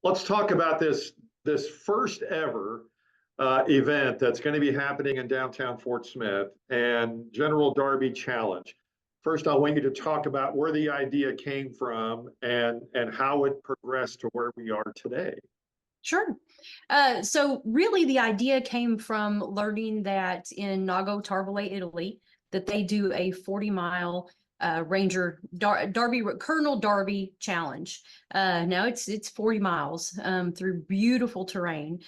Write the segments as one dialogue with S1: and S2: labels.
S1: Let's talk about this first ever event that's going to be happening in downtown Fort Smith and General Darby Challenge. First, I want you to talk about where the idea came from and how it progressed to where we are today.
S2: Sure. So really the idea came from learning that in Nago Tarbole, Italy, that they do a 40-mile Darby Colonel Darby challenge. Now it's 40 miles through beautiful terrain.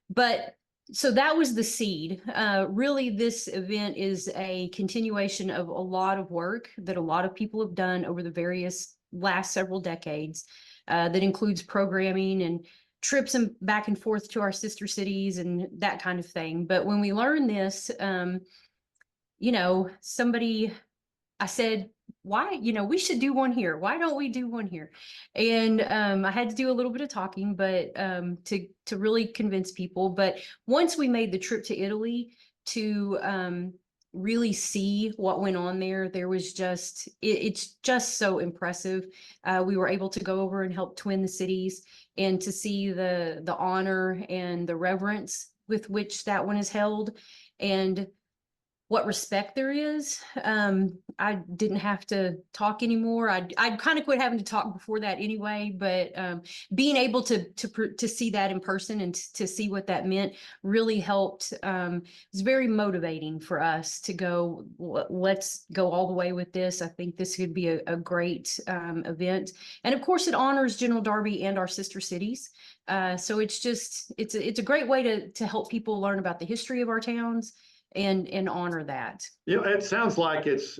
S2: But so that was the seed. Really, this event is a continuation of a lot of work that a lot of people have done over the various last several decades. That includes programming and trips and back and forth to our sister cities and that kind of thing. But when we learned this, I said, why, we should do one here. Why don't we do one here? And I had to do a little bit of talking, but to really convince people. But once we made the trip to Italy to really see what went on there was just, it's just so impressive. We were able to go over and help twin the cities and to see the honor and the reverence with which that one is held and what respect there is. I didn't have to talk anymore. I'd kind of quit having to talk before that anyway, but being able to see that in person and to see what that meant really helped. It was very motivating for us to go, let's go all the way with this. I think this could be a great event. And of course it honors General Darby and our sister cities. So it's a great way to help people learn about the history of our towns and honor that.
S1: It sounds like it's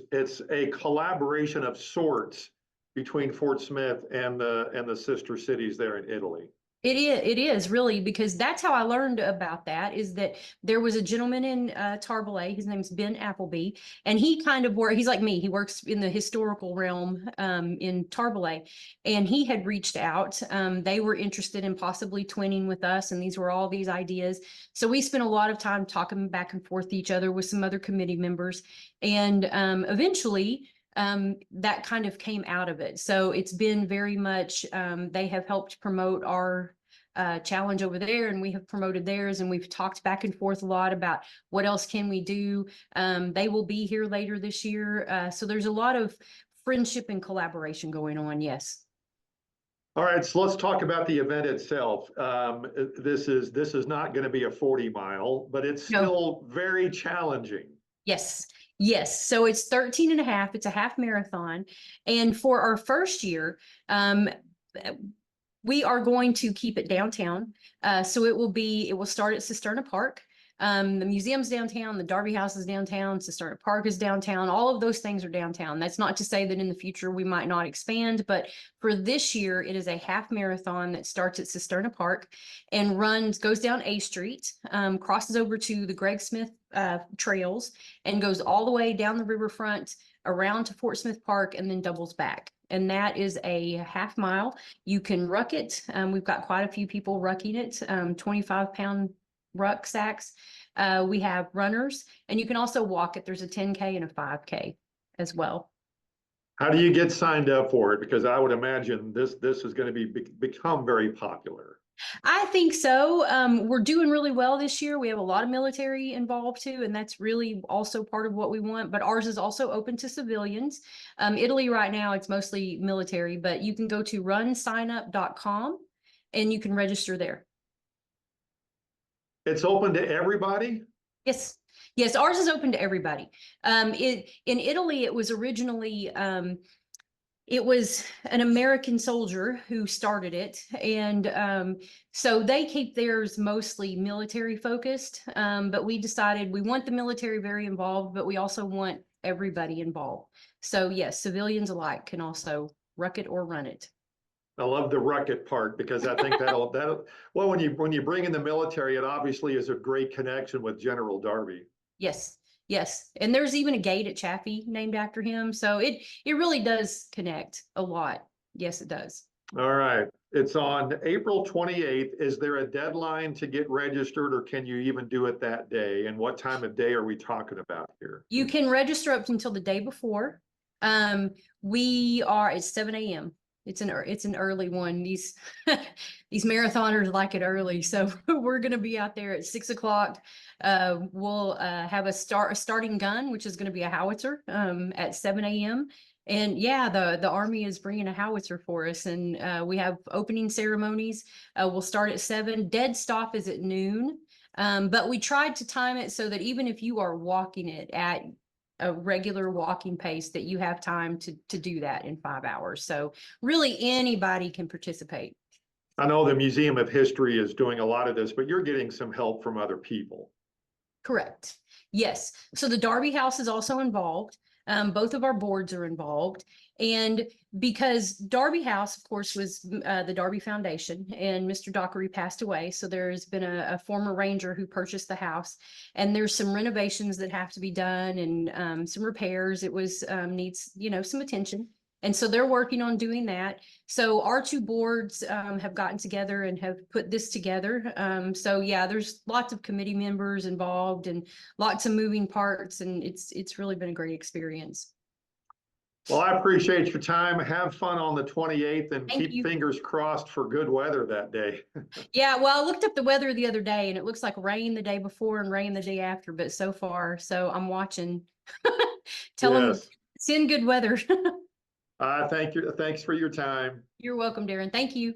S1: a collaboration of sorts between Fort Smith and the sister cities there in Italy.
S2: It is really, because that's how I learned about that, is that there was a gentleman in Tarbole, his name's Ben Appleby, and he kind of he's like me, he works in the historical realm in Tarbole, and he had reached out. They were interested in possibly twinning with us, and these were all these ideas. So we spent a lot of time talking back and forth to each other with some other committee members, and eventually that kind of came out of it. So it's been very much, they have helped promote our challenge over there, and we have promoted theirs, and we've talked back and forth a lot about what else can we do. They will be here later this year. So there's a lot of friendship and collaboration going on. Yes.
S1: All right, so let's talk about the event itself. This is not going to be a 40-mile, but it's still very challenging.
S2: Yes. Yes. So it's 13 and a half. It's a half marathon. And for our first year, we are going to keep it downtown. So it will start at Cisterna Park. The museum's downtown, the Darby House is downtown, Cisterna Park is downtown. All of those things are downtown. That's not to say that in the future we might not expand, but for this year, it is a half marathon that starts at Cisterna Park and goes down A Street, crosses over to the Greg Smith trails and goes all the way down the riverfront around to Fort Smith Park and then doubles back. And that is a half mile. You can ruck it. We've got quite a few people rucking it, 25-pound rucksacks. We have runners, and you can also walk it. There's a 10K and a 5K as well.
S1: How do you get signed up for it? Because I would imagine this is going to become very popular.
S2: I think so. We're doing really well this year. We have a lot of military involved too, and that's really also part of what we want. But ours is also open to civilians. Italy right now, it's mostly military, but you can go to runsignup.com and you can register there.
S1: It's open to everybody?
S2: Yes. Yes, ours is open to everybody. In Italy, it was originally it was an American soldier who started it. And so they keep theirs mostly military focused. But we decided we want the military very involved, but we also want everybody involved. So yes, civilians alike can also ruck it or run it.
S1: I love the ruck it part, because I think that'll well, when you bring in the military, it obviously is a great connection with General Darby.
S2: Yes. Yes. And there's even a gate at Chaffee named after him. So it really does connect a lot. Yes, it does.
S1: All right. It's on April 28th. Is there a deadline to get registered, or can you even do it that day? And what time of day are we talking about here?
S2: You can register up until the day before. It's 7 a.m. it's an early one. These these marathoners like it early, so we're going to be out there at 6 o'clock. We'll have a starting gun, which is going to be a howitzer at 7 a.m. And yeah, the Army is bringing a howitzer for us, and we have opening ceremonies. We'll start at 7. Dead stop is at noon. But we tried to time it so that even if you are walking it at a regular walking pace, that you have time to do that in 5 hours. So really anybody can participate.
S1: I know the Museum of History is doing a lot of this, but you're getting some help from other people.
S2: Correct. Yes. So the Darby House is also involved. Both of our boards are involved. And because Darby House, of course, was the Darby Foundation, and Mr. Dockery passed away. So there's been a former ranger who purchased the house, and there's some renovations that have to be done, and some repairs. It was needs, some attention. And so they're working on doing that. So our two boards have gotten together and have put this together. So yeah, there's lots of committee members involved and lots of moving parts, and it's really been a great experience.
S1: Well, I appreciate your time. Have fun on the 28th and
S2: Thank
S1: keep
S2: you.
S1: fingers crossed for good weather that day.
S2: Yeah, well, I looked up the weather the other day, and it looks like rain the day before and rain the day after, but so far, so I'm watching. Tell them,
S1: Yes.
S2: send good weather.
S1: Thank you. Thanks for your time.
S2: You're welcome, Daren. Thank you.